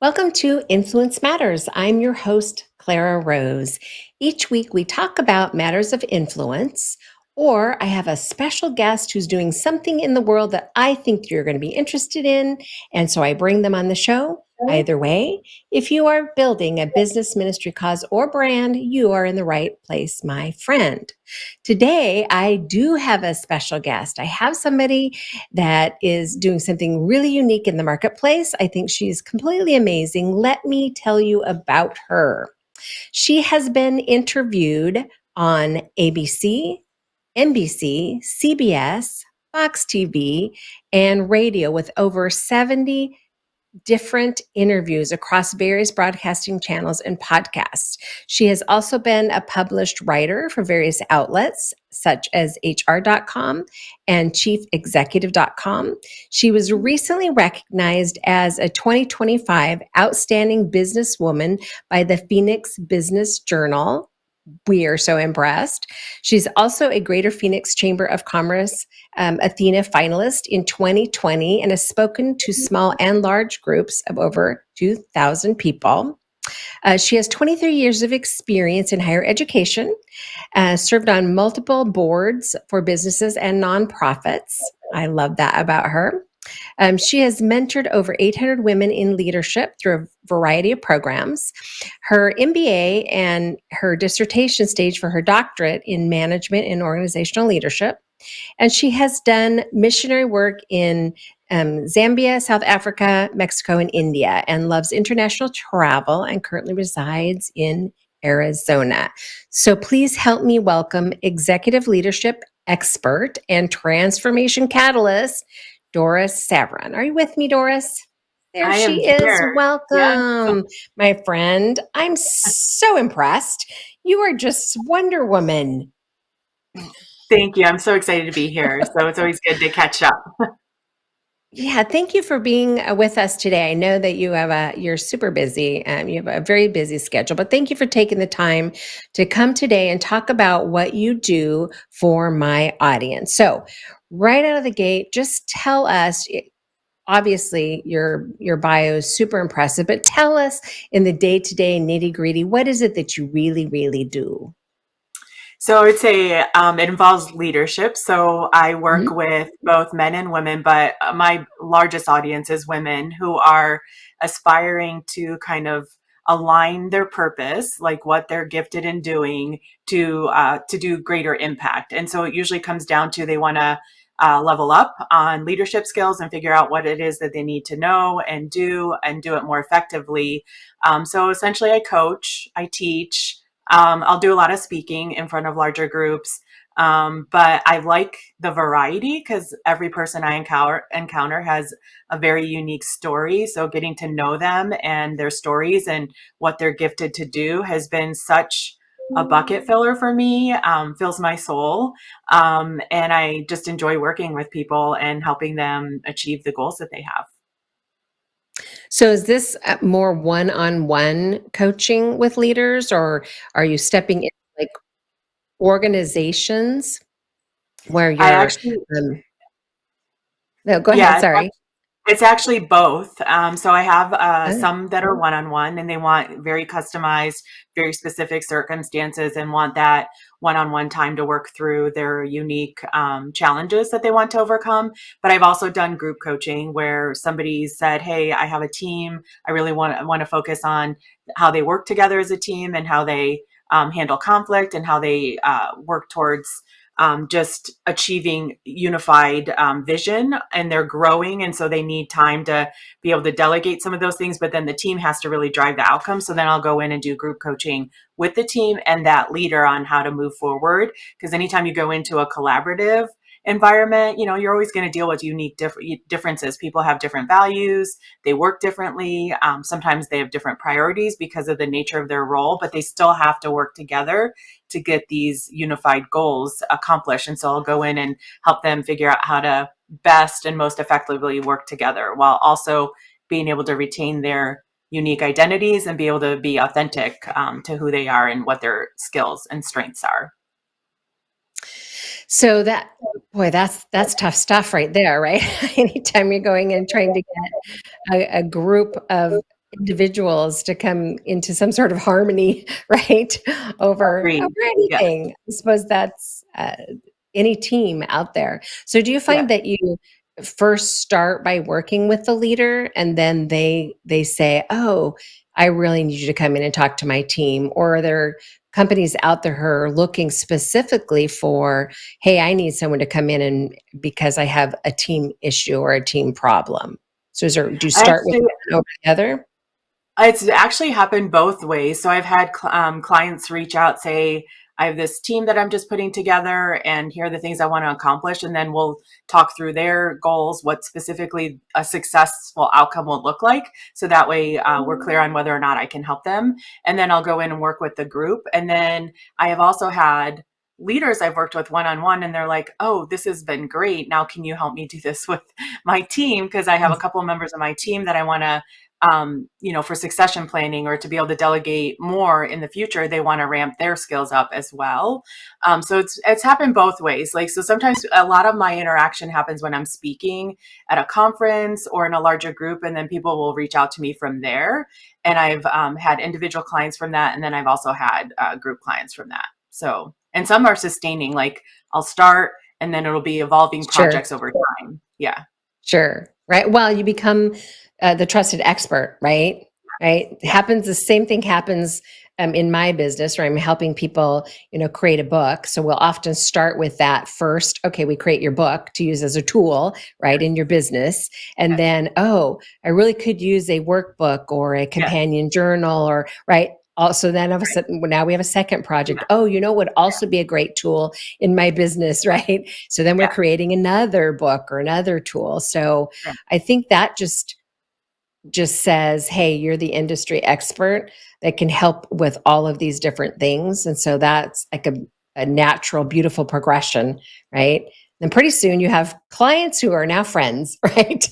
Welcome to Influence Matters. I'm your host, Clara Rose. Each week we talk about matters of influence, or I have a special guest who's doing something in the world that I think you're going to be interested in, and so I bring them on the show. Either way, if you are building a business, ministry, cause, or brand, you are in the right place, my friend. Today, I do have a special guest. I have somebody that is doing something really unique in the marketplace. I think she's completely amazing. Let me tell you about her. She has been interviewed on ABC, NBC, CBS, Fox TV, and radio with over 70 different interviews across various broadcasting channels and podcasts. She has also been a published writer for various outlets such as HR.com and ChiefExecutive.com. She was recently recognized as a 2025 Outstanding Businesswoman by the Phoenix Business Journal. We are so impressed. She's also a Greater Phoenix Chamber of Commerce Athena finalist in 2020 and has spoken to small and large groups of over 2,000 people. She has 23 years of experience in higher education, served on multiple boards for businesses and nonprofits. I love that about her. She has mentored over 800 women in leadership through a variety of programs. Her MBA and her dissertation stage for her doctorate in management and organizational leadership. And she has done missionary work in Zambia, South Africa, Mexico, and India, and loves international travel and currently resides in Arizona. So please help me welcome executive leadership expert and transformation catalyst, Doris Savron. Are you with me, Doris? There I am she is. here. Yes. Welcome, my friend. I'm so impressed. You are just Wonder Woman. Thank you. I'm so excited to be here. So it's always good to catch up. Yeah, thank you for being with us today. I know that you're super busy. You have a very busy schedule, but thank you for taking the time to come today and talk about what you do for my audience. So, right out of the gate, just tell us. Obviously, your bio is super impressive, but tell us in the day-to-day nitty-gritty, what is it that you really, really do? So I would say it involves leadership. So I work Mhm. with both men and women, but my largest audience is women who are aspiring to kind of align their purpose, like what they're gifted in doing, to do greater impact. And so it usually comes down to they want to level up on leadership skills and figure out what it is that they need to know and do it more effectively. So essentially, I coach, I teach. I'll do a lot of speaking in front of larger groups. But I like the variety because every person I encounter has a very unique story. So getting to know them and their stories and what they're gifted to do has been such a bucket filler for me, fills my soul. And I just enjoy working with people and helping them achieve the goals that they have. So is this more one-on-one coaching with leaders, or are you stepping in like organizations where I you're actually, no, go ahead, yeah, sorry. it's actually both. So I have Uh, some that are one-on-one and they want very customized, very specific circumstances and want that one-on-one time to work through their unique challenges that they want to overcome. But I've also done group coaching where somebody said, "Hey, I have a team. I really want to focus on how they work together as a team and how they handle conflict and how they work towards just achieving unified vision, and they're growing, and so they need time to be able to delegate some of those things, but then the team has to really drive the outcome. So then I'll go in and do group coaching with the team and that leader on how to move forward, because anytime you go into a collaborative environment, you're always going to deal with unique differences. People have different values, they work differently, sometimes they have different priorities because of the nature of their role, but they still have to work together to get these unified goals accomplished. And so I'll go in and help them figure out how to best and most effectively work together while also being able to retain their unique identities and be able to be authentic to who they are and what their skills and strengths are. so that boy, that's tough stuff right there, right? Anytime you're going and trying to get a group of individuals to come into some sort of harmony, right? Over Agreed. Yeah. anything. I suppose that's any team out there. So do you Yeah. find that you first start by working with the leader and then they say, "Oh, I really need you to come in and talk to my team," or are there companies out there who are looking specifically for, "Hey, I need someone to come in and because I have a team issue or a team problem." So do you I start with actually one over the other? It's actually happened both ways. So I've had clients reach out, say, I have this team that I'm just putting together, and here are the things I want to accomplish. And then we'll talk through their goals, what specifically a successful outcome will look like. So that way we're clear on whether or not I can help them. And then I'll go in and work with the group. And then I have also had leaders I've worked with one on one, and they're like, oh, this has been great. Now, can you help me do this with my team? Because I have a couple of members of my team that I want to for succession planning or to be able to delegate more in the future, they want to ramp their skills up as well. So it's happened both ways. Like, so sometimes a lot of my interaction happens when I'm speaking at a conference or in a larger group, and then people will reach out to me from there. And I've had individual clients from that, and then I've also had group clients from that. So, and some are sustaining. Like, I'll start, and then it'll be evolving Sure. projects over time. Yeah, Sure. Right. Well, you become the trusted expert, right? Right. yeah, Happens. The same thing happens in my business where I'm helping people, create a book. So we'll often start with that first. Okay, we create your book to use as a tool, right, in your business. And yeah, then, oh, I really could use a workbook or a yeah, companion journal or, right. Also, then all of a right, sudden, now we have a second yeah, project. Oh, would also be a great tool in my business, right? So then we're yeah. creating another book or another tool. So Yeah. I think that just says, hey, you're the industry expert that can help with all of these different things. And so that's like a natural, beautiful progression, right? Then pretty soon you have clients who are now friends, right?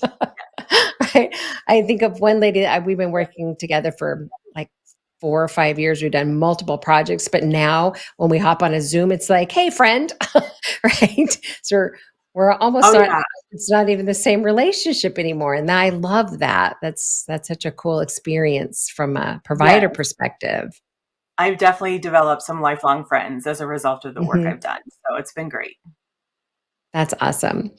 Right. I think of one lady that we've been working together for like 4 or 5 years. We've done multiple projects, but now when we hop on a Zoom, it's like, hey, friend, right? So we're almost Oh not, yeah. it's not even the same relationship anymore. And I love that. That's such a cool experience from a provider Yes. perspective. I've definitely developed some lifelong friends as a result of the work Mhm. I've done. So it's been great. That's awesome.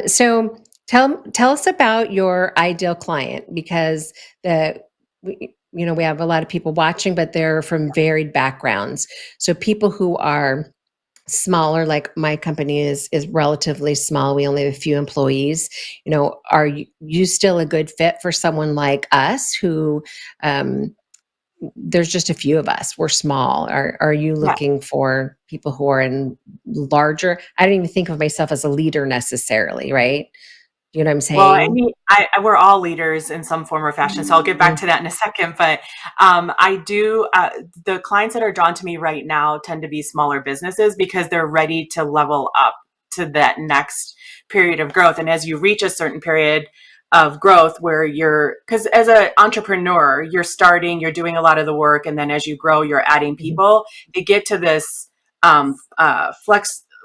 So tell us about your ideal client because we have a lot of people watching, but they're from varied backgrounds. So people who are smaller, like my company is relatively small. We only have a few employees. Are you still a good fit for someone like us who um, there's just a few of us. We're small. Are you Yeah. looking for people who are in larger? I don't even think of myself as a leader necessarily, right? You know what I'm Well, I saying? mean, we're all leaders in some form or fashion. So I'll get back Mhm. to that in a second. But the clients that are drawn to me right now tend to be smaller businesses because they're ready to level up to that next period of growth. And as you reach a certain period of growth where because as an entrepreneur, you're starting, you're doing a lot of the work. And then as you grow, you're adding Mhm. people. You get to this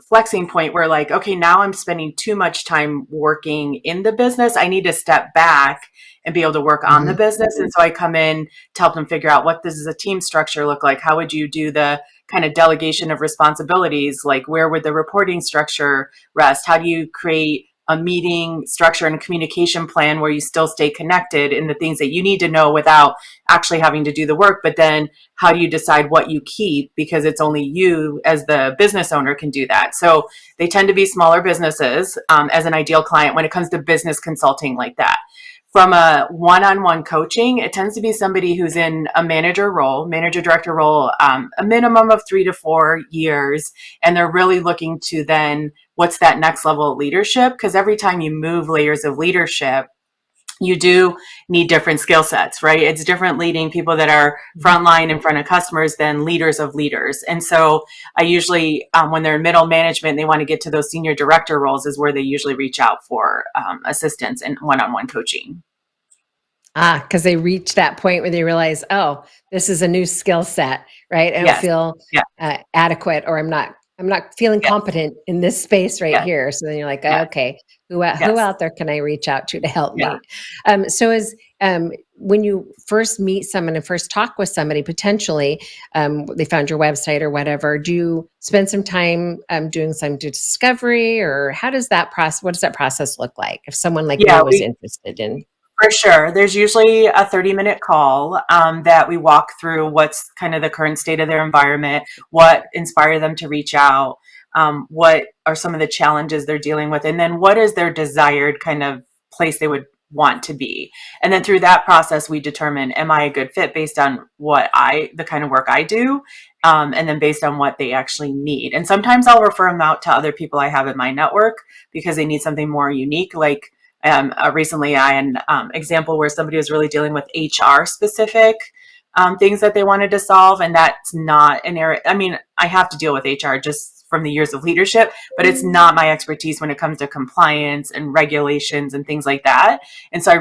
flexing point where like, okay, now I'm spending too much time working in the business. I need to step back and be able to work on the Mhm. business. And so I come in to help them figure out what does a team structure look like? How would you do the kind of delegation of responsibilities? Like where would the reporting structure rest? How do you create a meeting structure and a communication plan where you still stay connected in the things that you need to know without actually having to do the work? But then how do you decide what you keep? Because it's only you as the business owner can do that. So they tend to be smaller businesses as an ideal client when it comes to business consulting like that. From a one-on-one coaching, it tends to be somebody who's in a manager director role, a minimum of 3 to 4 years, and they're really looking to then what's that next level of leadership? Because every time you move layers of leadership, you do need different skill sets, right? It's different leading people that are Mhm. frontline in front of customers than leaders of leaders. And so I usually, when they're in middle management, they want to get to those senior director roles is where they usually reach out for assistance and one-on-one coaching. Because they reach that point where they realize, oh, this is a new skill set, right? I don't Yes. feel Yeah. adequate, or I'm not feeling Yes. competent in this space right Yes. here. So then you're like, Yes. okay, Who Yes. out there can I reach out to help Yeah. me? So as when you first meet someone and first talk with somebody, potentially they found your website or whatever, do you spend some time doing some discovery, or how does that process? What does that process look like if someone like me Yeah, was interested in? for sure. There's usually a 30-minute call that we walk through what's kind of the current state of their environment, what inspired them to reach out, what are some of the challenges they're dealing with, and then what is their desired kind of place they would want to be. And then through that process, we determine, am I a good fit based on the kind of work I do, and then based on what they actually need. And sometimes I'll refer them out to other people I have in my network because they need something more unique, like recently, I had an example where somebody was really dealing with HR specific things that they wanted to solve, and that's not an area. I mean, I have to deal with HR just from the years of leadership, but it's not my expertise when it comes to compliance and regulations and things like that. And so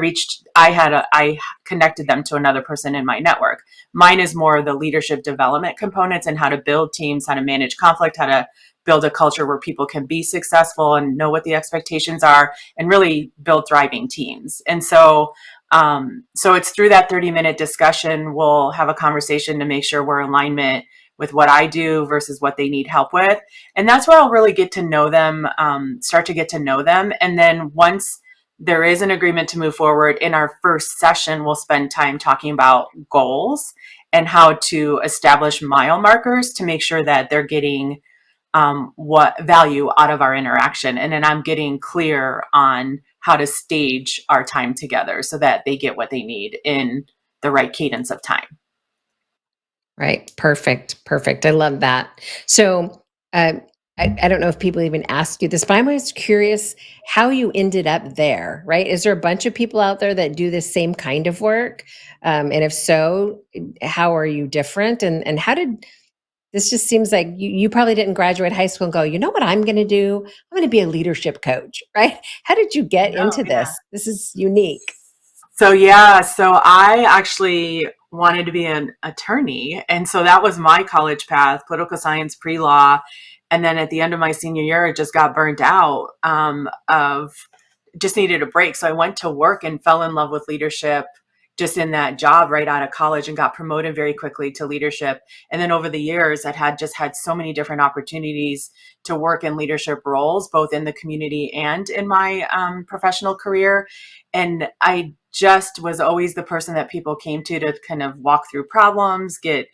I connected them to another person in my network. Mine is more the leadership development components and how to build teams, how to manage conflict, how to build a culture where people can be successful and know what the expectations are and really build thriving teams. And so it's through that 30-minute discussion, we'll have a conversation to make sure we're in alignment with what I do versus what they need help with. And that's where I'll really get to know them, start to get to know them. And then once there is an agreement to move forward, in our first session, we'll spend time talking about goals and how to establish mile markers to make sure that they're getting what value out of our interaction. And then I'm getting clear on how to stage our time together so that they get what they need in the right cadence of time. Right. Perfect. Perfect. I love that. So, I don't know if people even ask you this, but I'm always curious how you ended up there, right? Is there a bunch of people out there that do this same kind of work? And if so, how are you different? And how did this just seems like you probably didn't graduate high school and go, you know what I'm going to do? I'm going to be a leadership coach, right? How did you get No, into yeah. this? This is unique. So I actually wanted to be an attorney. And so that was my college path, political science, pre-law. And then at the end of my senior year, I just got burnt out of just needed a break. So I went to work and fell in love with leadership just in that job right out of college and got promoted very quickly to leadership. And then over the years, I had just had so many different opportunities to work in leadership roles, both in the community and in my professional career. And I just was always the person that people came to kind of walk through problems, get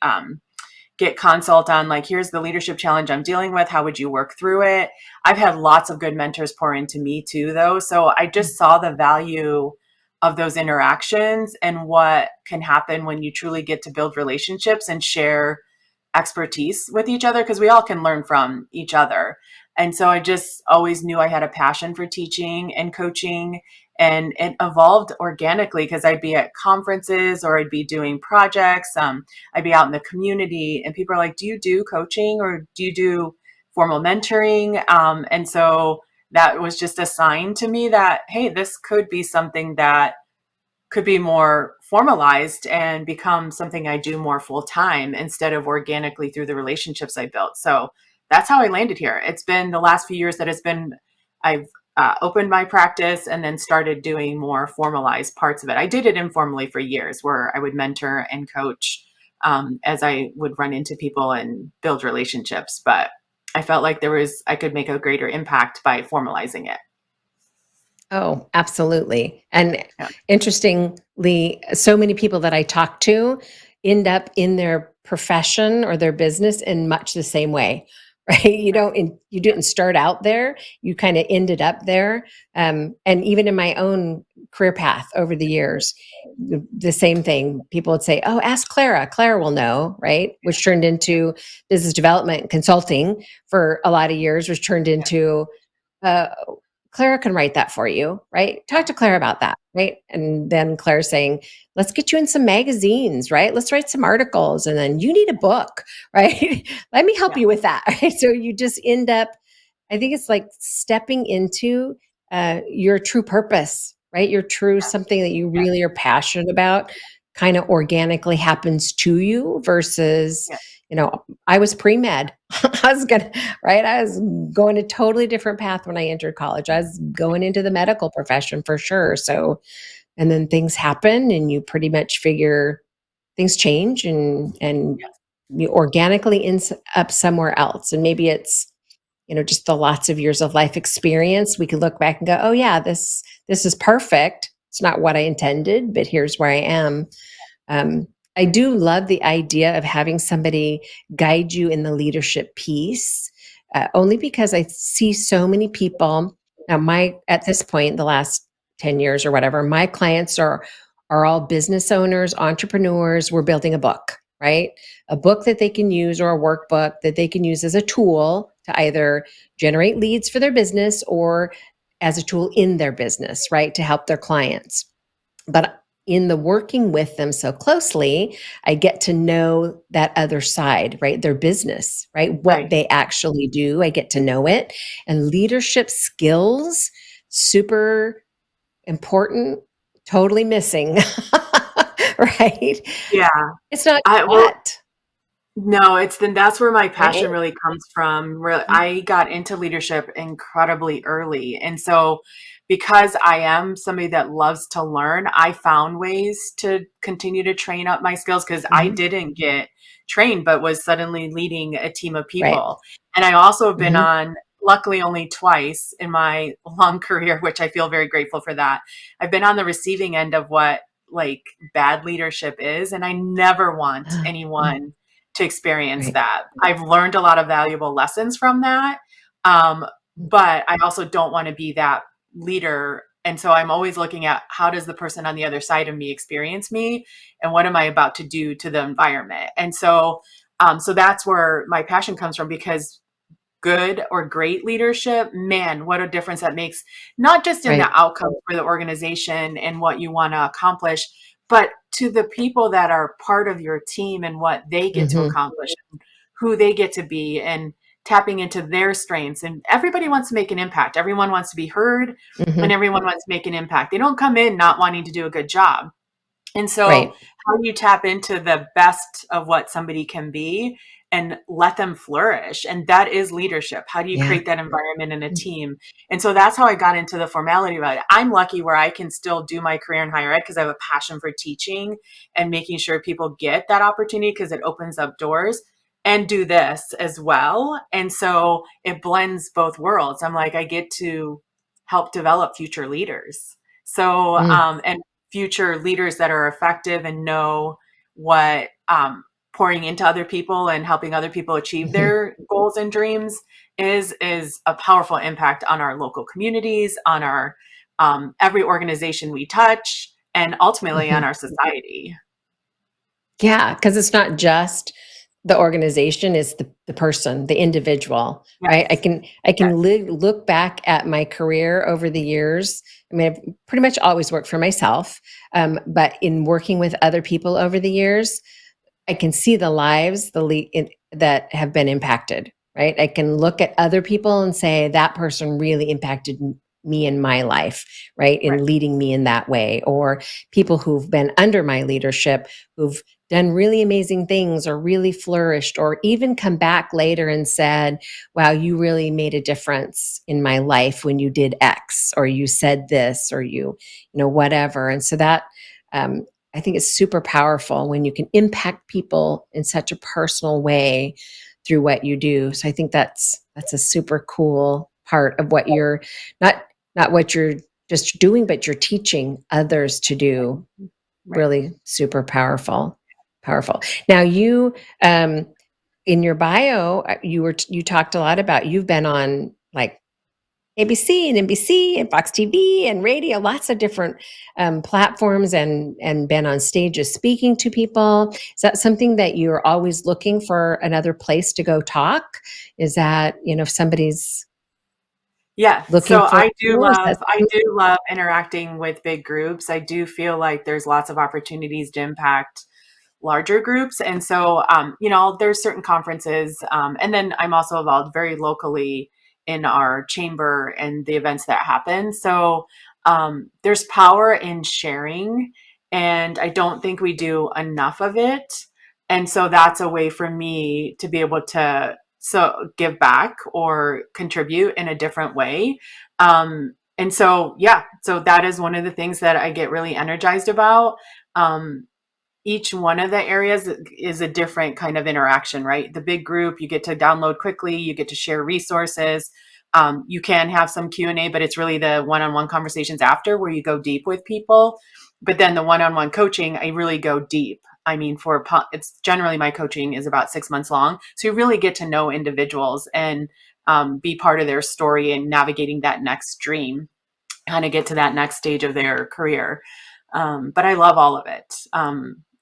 consult on, like, here's the leadership challenge I'm dealing with. How would you work through it? I've had lots of good mentors pour into me too, though. So I just saw the value of those interactions and what can happen when you truly get to build relationships and share expertise with each other, because we all can learn from each other. And so I just always knew I had a passion for teaching and coaching, and it evolved organically because I'd be at conferences or I'd be doing projects. I'd be out in the community and people are like, do you do coaching or do you do formal mentoring? And so that was just a sign to me that, hey, this could be something that could be more formalized and become something I do more full time instead of organically through the relationships I built. So that's how I landed here. It's been the last few years that I've opened my practice and then started doing more formalized parts of it. I did it informally for years where I would mentor and coach as I would run into people and build relationships. But I felt like I could make a greater impact by formalizing it. Oh, absolutely. And Yeah. interestingly, so many people that I talk to end up in their profession or their business in much the same way, right? You Yeah. didn't start out there, you kind of ended up there. And even in my own career path over the years, the same thing. People would say, "Oh, ask Clara. Clara will know," right? Which turned into business development consulting for a lot of years, which turned into uh, Clara can write that for you, right? Talk to Clara about that, right? And then Claire saying, let's get you in some magazines, right? Let's write some articles. And then you need a book, right? Let me help Yeah. you with that. Right? So you just end up, I think it's like stepping into your true purpose, right? Your true something that you Yeah. really are passionate about kind of organically happens to you versus Yeah. I was pre-med. I was gonna, right? I was going a totally different path when I entered college. I was going into the medical profession for sure. So, and then things happen and you pretty much figure things change and Yes. you organically ends up somewhere else. And maybe it's, just the lots of years of life experience. We could look back and go, oh yeah, this is perfect. It's not what I intended, but here's where I am. um, I do love the idea of having somebody guide you in the leadership piece, only because I see so many people. Now, at this point, the last 10 years or whatever, my clients are all business owners, entrepreneurs. We're building a book, right? A book that they can use or a workbook that they can use as a tool to either generate leads for their business or as a tool in their business, right? To help their clients. But in the working with them so closely, I get to know that other side, right? Their business, right? What Right. they actually do. I get to know it. And leadership skills, super important, totally missing. Right? Yeah. It's not Well, taught, no, it's then that's where my right? passion really comes from. I got into leadership incredibly early. And so because I am somebody that loves to learn, I found ways to continue to train up my skills because I Mm-hmm. didn't get trained, but was suddenly leading a team of Right. people. And I also have been Mm-hmm. on, luckily only twice in my long career, which I feel very grateful for that. I've been on the receiving end of what like bad leadership is. And I never want Oh, anyone to experience right. that. I've learned a lot of valuable lessons from that. But I also don't want to be that leader. And so I'm always looking at how does the person on the other side of me experience me and what am I about to do to the environment? And so that's where my passion comes from because good or great leadership, man, what a difference that makes, not just in the Right. outcome for the organization and what you want to accomplish, but to the people that are part of your team and what they get to Mm-hmm. accomplish, who they get to be, and tapping into their strengths. And everybody wants to make an impact. Everyone wants to be heard and Mm-hmm. everyone wants to make an impact. They don't come in not wanting to do a good job. And so, Right. how do you tap into the best of what somebody can be and let them flourish? And that is leadership. How do you Yeah. create that environment in a team? And so that's how I got into the formality about it. I'm lucky where I can still do my career in higher ed because I have a passion for teaching and making sure people get that opportunity because it opens up doors and do this as well. And so it blends both worlds. I'm like, I get to help develop future leaders. So, Mm. and future leaders that are effective and know what pouring into other people and helping other people achieve Mm-hmm. their goals and dreams is a powerful impact on our local communities, on our every organization we touch, and ultimately on Mm-hmm. our society. Yeah, because it's not just the organization, it's the person, the individual, right? I Yes, can I yes, can look back at my career over the years. I mean, I've pretty much always worked for myself, but in working with other people over the years, I can see the lives that have been impacted, right? I can look at other people and say that person really impacted me in my life, right? right, In leading me in that way, or people who've been under my leadership who've done really amazing things or really flourished, or even come back later and said, wow, you really made a difference in my life when you did X, or you said this, or whatever. And so that, um, I think it's super powerful when you can impact people in such a personal way through what you do. So I think that's a super cool part of what you're not not what you're just doing, but you're teaching others to do. right. Really super powerful. Powerful. Now you in your bio, you talked a lot about you've been on like ABC and NBC and Fox TV and radio, lots of different platforms, and been on stages speaking to people. Is that something that you're always looking for another place to go talk? Is that, if somebody's Yes. So looking for you, is that I do love interacting with big groups. I do feel like there's lots of opportunities to impact larger groups. And so, there's certain conferences. And then I'm also involved very locally in our chamber and the events that happen. So there's power in sharing. And I don't think we do enough of it. And so that's a way for me to be able to give back or contribute in a different way. And so, yeah, so that is one of the things that I get really energized about. Um, each one of the areas is a different kind of interaction, right? The big group, you get to download quickly, you get to share resources. You can have some Q&A, but it's really the one-on-one conversations after where you go deep with people. But then the one-on-one coaching, I really go deep. I mean, it's generally my coaching is about 6 months long. So you really get to know individuals and be part of their story and navigating that next dream, kind of get to that next stage of their career. But I love all of it.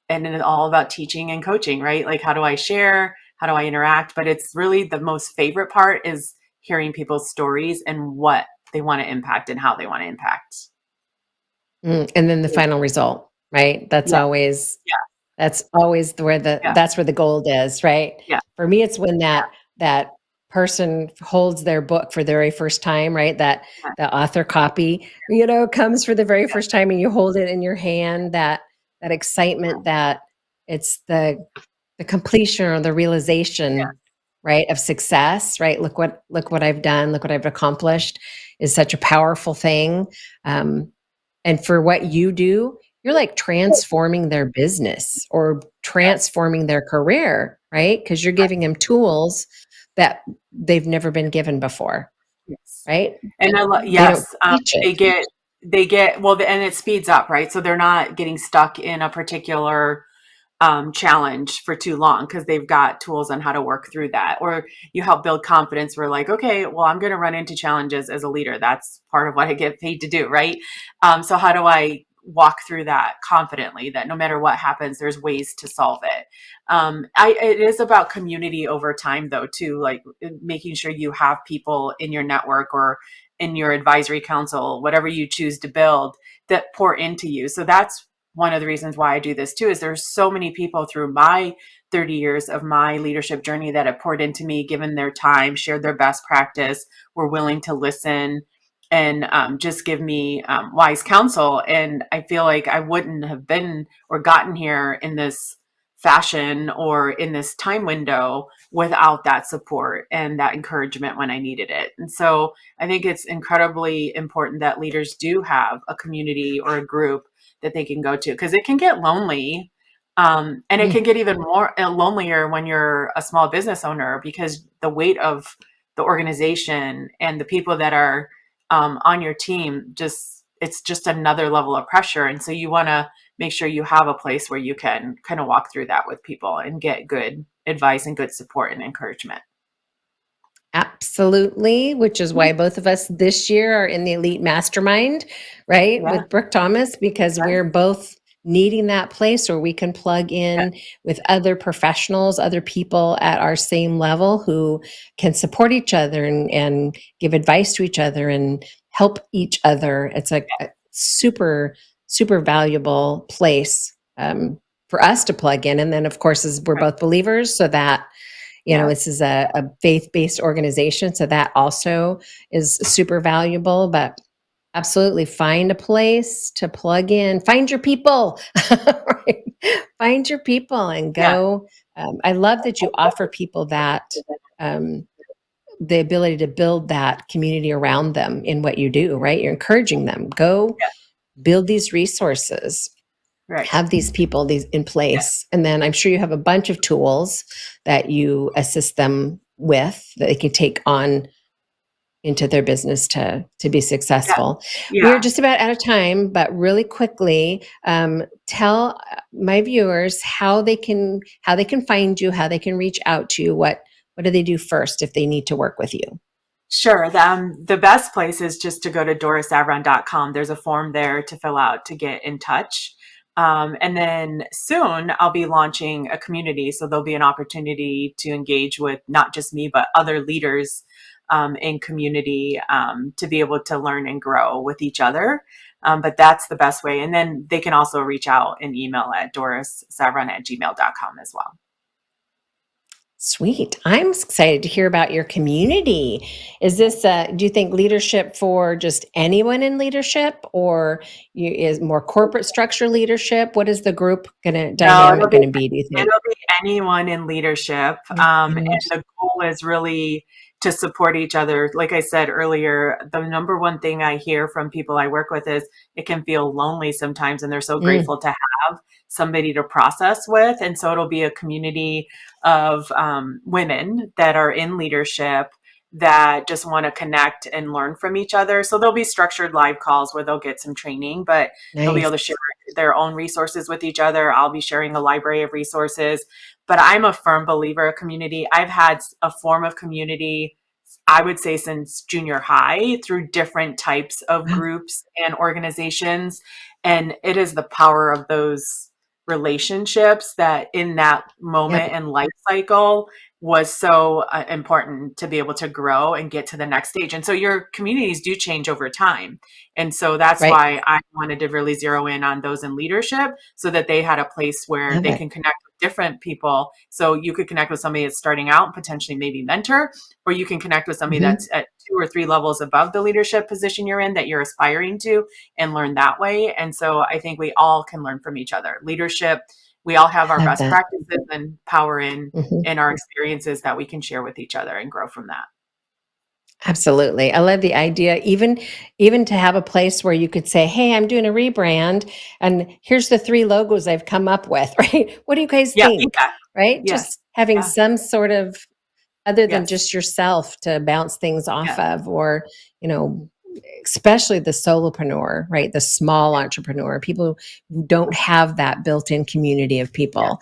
And it's all about teaching and coaching, right? Like, how do I share? How do I interact? But it's really the most favorite part is hearing people's stories and what they want to impact and how they want to impact. And then the final result, right? Yeah, yeah, That's always where yeah, that's where the gold is, right? yeah, For me, it's when yeah, that person holds their book for the very first time, right? That yeah, the author copy, comes for the very first time, and you hold it in your hand. That excitement, that it's the completion or the yeah, realization, right, of success, right? Look what I've done, look what I've accomplished, is such a powerful thing. Um, and for what you do, you're like transforming their business or yes, transforming their career, right? Because you're giving them tools that they've never been given before, yes. right? And They don't yes, teach it. they get well, and it speeds up, right? So they're not getting stuck in a particular challenge for too long because they've got tools on how to work through that. Or you help build confidence. We're like, okay, well, I'm going to run into challenges as a leader. That's part of what I get paid to do, right? So how do I walk through that confidently? That no matter what happens, there's ways to solve it. It is about community over time, though, too. Like making sure you have people in your network or in your advisory council, whatever you choose to build, that pour into you. So that's one of the reasons why I do this too, is there's so many people through my 30 years of my leadership journey that have poured into me, given their time, shared their best practice, were willing to listen and just give me wise counsel. And I feel like I wouldn't have been or gotten here in this fashion or in this time window without that support and that encouragement when I needed it. And so I think it's incredibly important that leaders do have a community or a group that they can go to, because it can get lonely. And it Mm. can get even more lonelier when you're a small business owner, because the weight of the organization and the people that are on your team, it's just another level of pressure. And so you want to make sure you have a place where you can kind of walk through that with people and get good advice and good support and encouragement. Absolutely, which is why both of us this year are in the Elite Mastermind, right, Yeah, with Brooke Thomas, because right, we're both needing that place where we can plug yeah, in with other professionals, other people at our same level who can support each other and give advice to each other and help each other. It's a super, super valuable place for us to plug in. And then, of course, as we're right, both believers, so that yeah, this is a faith-based organization, so that also is super valuable. But absolutely, find a place to plug in. Find your people, right? Find your people and yeah, go. I love that you offer people that the ability to build that community around them in what you do. Right? You're encouraging them. Go yeah, build these resources, right, have these people these in place, and then I'm sure you have a bunch of tools that you assist them with that they can take on into their business to be yeah, successful. We are yeah. just about out of time, but really quickly, tell my viewers how they can find you, how they can reach out to you. What do they do first if they need to work with you? Sure. The best place is just to go to dorisavron.com. There's a form there to fill out to get in touch. And then soon I'll be launching a community. So there'll be an opportunity to engage with not just me, but other leaders in community to be able to learn and grow with each other. But that's the best way. And then they can also reach out and email at dorissavron@gmail.com as well. Sweet. I'm excited to hear about your community. Is this, do you think leadership for just anyone in leadership, or is more corporate structure leadership? What is the group No, dynamic going to be, do you think? it'll be anyone in leadership. And the goal is really to support each other. Like I said earlier, the number one thing I hear from people I work with is it can feel lonely sometimes, and they're so Mm, grateful to have somebody to process with. And so it'll be a community of women that are in leadership that just want to connect and learn from each other. So there'll be structured live calls where they'll get some training, but they'll be able nice. to share their own resources with each other. I'll be sharing a library of resources. But I'm a firm believer of community. I've had a form of community, I would say, since junior high through different types of Wow. groups and organizations. And it is the power of those relationships that in that Yep. moment and life cycle was so important to be able to grow and get to the next stage. And so your communities do change over time. And so that's Right. why I wanted to really zero in on those in leadership so that they had a place where Love they it. can connect with different people. So you could connect with somebody that's starting out and potentially maybe mentor, or you can connect with somebody Hmm. that's at 2 or 3 levels above the leadership position you're in that you're aspiring to and learn that way. And so I think we all can learn from each other. Leadership, we all have our Love best that. practices and power Hmm. in our experiences that we can share with each other and grow from that. Absolutely. I love the idea, even to have a place where you could say, "Hey, I'm doing a rebrand and here's the three logos I've come up with," right? What do you guys Yeah, think? yeah, Right? yes, Just having yeah, some sort of other than yes, just yourself to bounce things off yes, of, or, you know, especially the solopreneur, right? The small entrepreneur, people who don't have that built-in community of yes, people.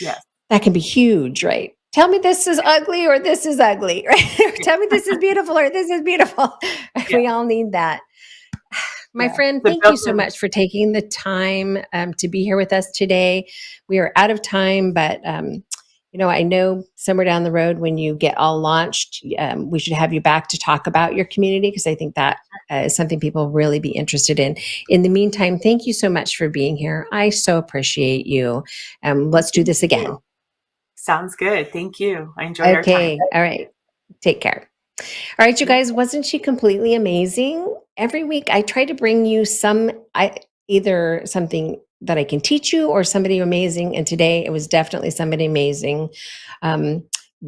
yes, That can be huge, right? Tell me this is ugly or this is ugly, right? Or yes, tell me this is beautiful or this is beautiful. yes, We all need that. My yes. friend, The thank you so built-in, much for taking the time to be here with us today. We are out of time, but I know somewhere down the road when you get all launched, we should have you back to talk about your community, because I think that is something people really be interested in. In the meantime, thank you so much for being here. I so appreciate you. well, Let's do thank this you. again. Sounds good. Thank you. I enjoyed our time. Okay. All right. Take care. All right, you Yep. guys, wasn't she completely amazing? Every week I try to bring you either something that I can teach you or somebody amazing. And today it was definitely somebody amazing. Um,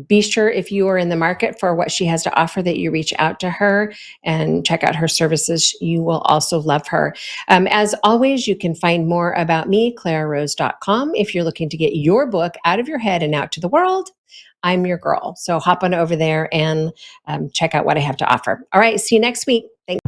be sure, if you are in the market for what she has to offer, that you reach out to her and check out her services. You will also love her. As always, you can find more about me, clararose.com, if you're looking to get your book out of your head and out to the world. I'm your girl. So hop on over there and check out what I have to offer. All right. See you next week. Thanks.